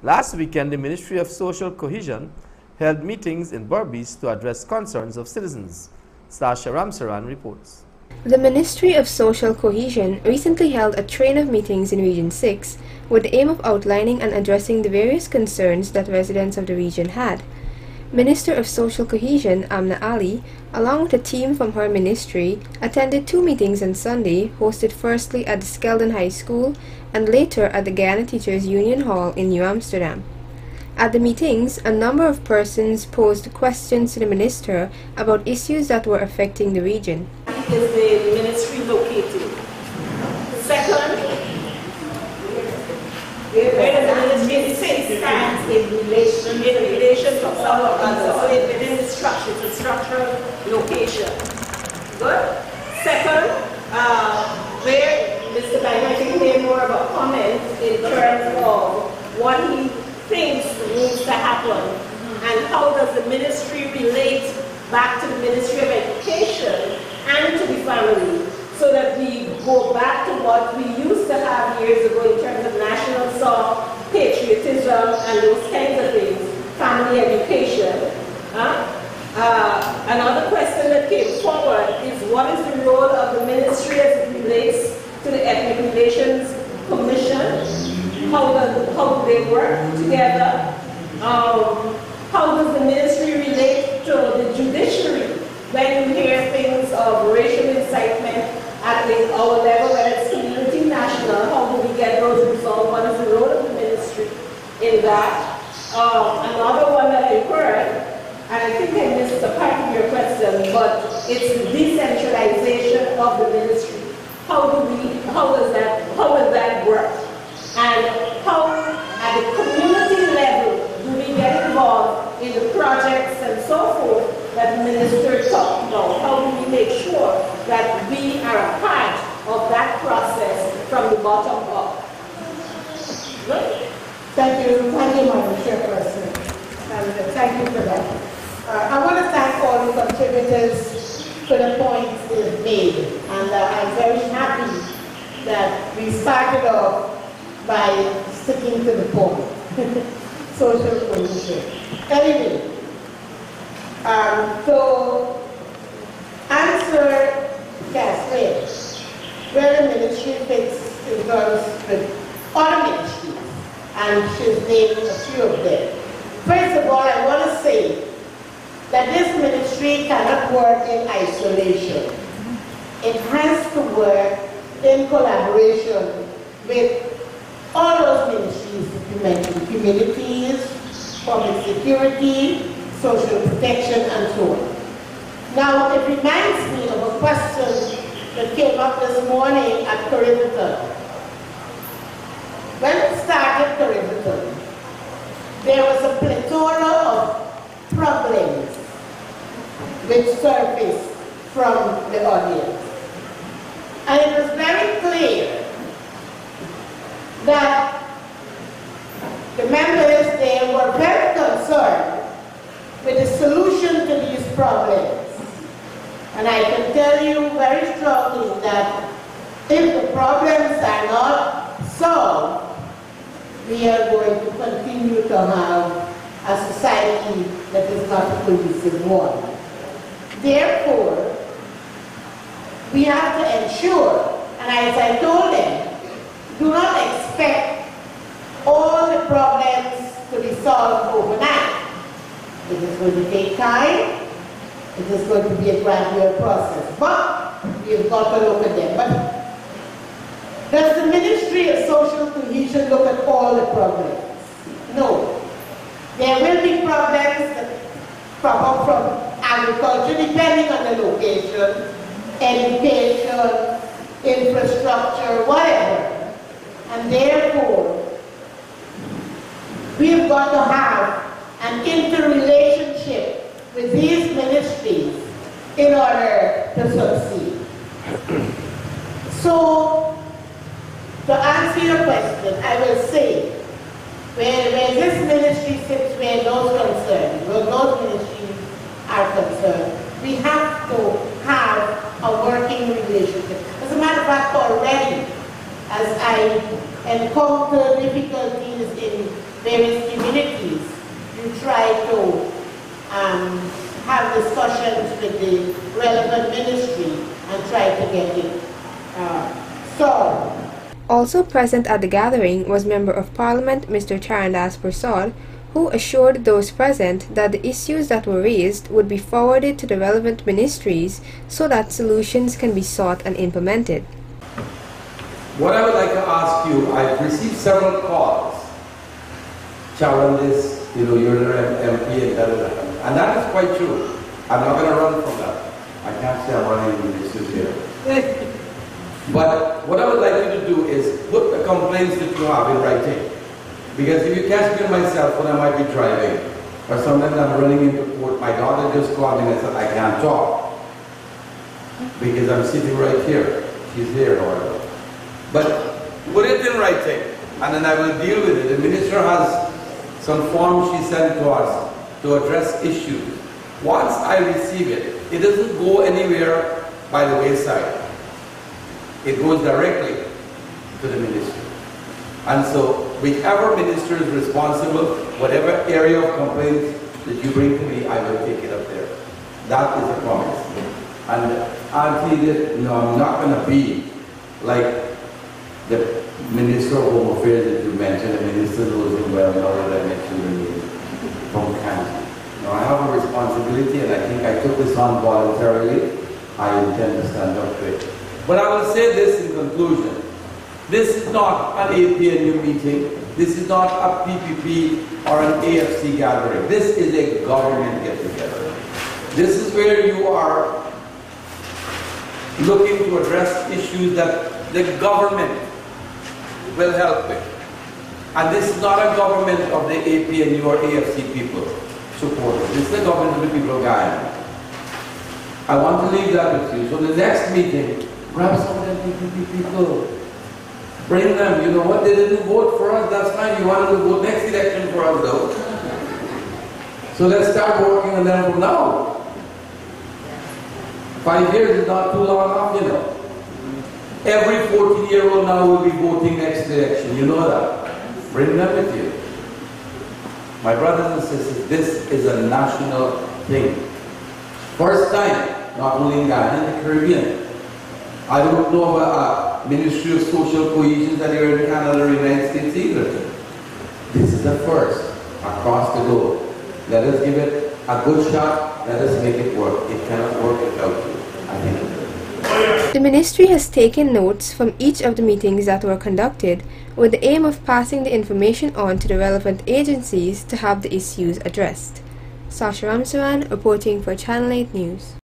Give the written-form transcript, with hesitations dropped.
Last weekend, the Ministry of Social Cohesion held meetings in Berbice to address concerns of citizens. Stasha Ramsaran reports. The Ministry of Social Cohesion recently held a train of meetings in Region 6 with the aim of outlining and addressing the various concerns that residents of the region had. Minister of Social Cohesion Amna Ali, along with a team from her ministry, attended two meetings on Sunday, hosted firstly at the Skeldon High School and later at the Guyana Teachers Union Hall in New Amsterdam. At the meetings, a number of persons posed questions to the minister about issues that were affecting the region. Is the ministry located? Second, where the ministry stands in relation to some of others. So within the structure, it's a structural location. Good. Second, where Mr. Bang, I think made more of a comment in terms of what he thinks needs to happen and how does the ministry relate back to the Ministry of Education and to the family, so that we go back to what we used to have years ago in terms of national song, patriotism, and those kinds of things, family education. Another question that came forward is what is the role of the ministry as it relates to the Ethnic Relations Commission? How do they work together? How does the ministry relate to the judiciary? When you hear things of racial incitement at our level, whether it's community, national, how do we get those resolved? What is the role of the ministry in that? Another one that I heard, and I think I missed a part of your question, but it's the decentralization of the ministry. How will that work? And how, at the community level, do we get involved in the projects and so forth that the minister talked about? How do we make sure that we are a part of that process from the bottom up? Good? Thank you, Madam Chairperson, and thank you for that. I want to thank all the contributors for the points they've made, and I'm very happy that we started off by sticking to the point. Social cohesion. Anyway, to answer Kathleen, where the ministry fits in terms with other ministries, and she's named a few of them. First of all, I want to say that this ministry cannot work in isolation. It has to work in collaboration with all those ministries that you mentioned, communities, public security, social protection, and so on. Now, it reminds me of a question that came up this morning at Corriverton. When we started Corriverton, there was a plethora of problems which surfaced from the audience. And it was very clear that the members there were very concerned with the solution to these problems. And I can tell you very strongly that if the problems are not solved, we are going to continue to have a society that is not a cohesive one. Therefore, we have to ensure, and as I told them, do not expect all the problems to be solved overnight. It is going to take time. It is going to be a gradual process. But we've got to look at them. But does the Ministry of Social Cohesion look at all the problems? No. There will be problems that crop up from agriculture, depending on the location, education, infrastructure, whatever. And therefore, we've got to have an interrelationship with these ministries in order to succeed. So, to answer your question, I will say, where this ministry sits, where those concerned, where those ministries are concerned, we have to have a working relationship. As a matter of fact, already, as I encounter difficulties in various communities, you try to have discussions with the relevant ministry and try to get it solved. Also present at the gathering was Member of Parliament Mr. Charandas Prasad, who assured those present that the issues that were raised would be forwarded to the relevant ministries so that solutions can be sought and implemented. What I would like to ask you, I've received several calls. Charandas, you're an MP and da. And that is quite true. I'm not going to run from that. I can't say I'm running from issues here. But what I would like you to do is put the complaints that you have in writing. Because if you catch me myself when I might be driving, or sometimes I'm running into court, my daughter just called me and said, I can't talk. Because I'm sitting right here. She's here, however. But put it in writing, and then I will deal with it. The minister has some forms she sent to us to address issues. Once I receive it, it doesn't go anywhere by the wayside. It goes directly to the ministry. And so, whichever minister is responsible, whatever area of complaints that you bring to me, I will take it up there. That is a promise. And Auntie, I'm not going to be like the Minister of Home Affairs that you mentioned. The minister knows him well, now that I mentioned the name from Canada. Now, I have a responsibility, and I think I took this on voluntarily. I intend to stand up to it. But I will say this in conclusion. This is not an APNU meeting. This is not a PPP or an AFC gathering. This is a government get-together. This is where you are looking to address issues that the government will help with. And this is not a government of the APNU or AFC people supporters. This is a government of the people of Guyana. I want to leave that with you. So the next meeting, grab some of them PPP people. Bring them. You know what? They didn't vote for us. That's fine. You wanted to vote next election for us, though. So let's start working on them from now. 5 years is not too long enough, you know. Every 14-year-old now will be voting next election. You know that. Bring them with you. My brothers and sisters, this is a national thing. First time, not only in Ghana, in the Caribbean. I don't know about a Ministry of Social Cohesion that here in Canada or the United States either. This is the first across the globe. Let us give it a good shot. Let us make it work. It cannot work without you. I think it will. The ministry has taken notes from each of the meetings that were conducted with the aim of passing the information on to the relevant agencies to have the issues addressed. Sasha Ramsaran reporting for Channel 8 News.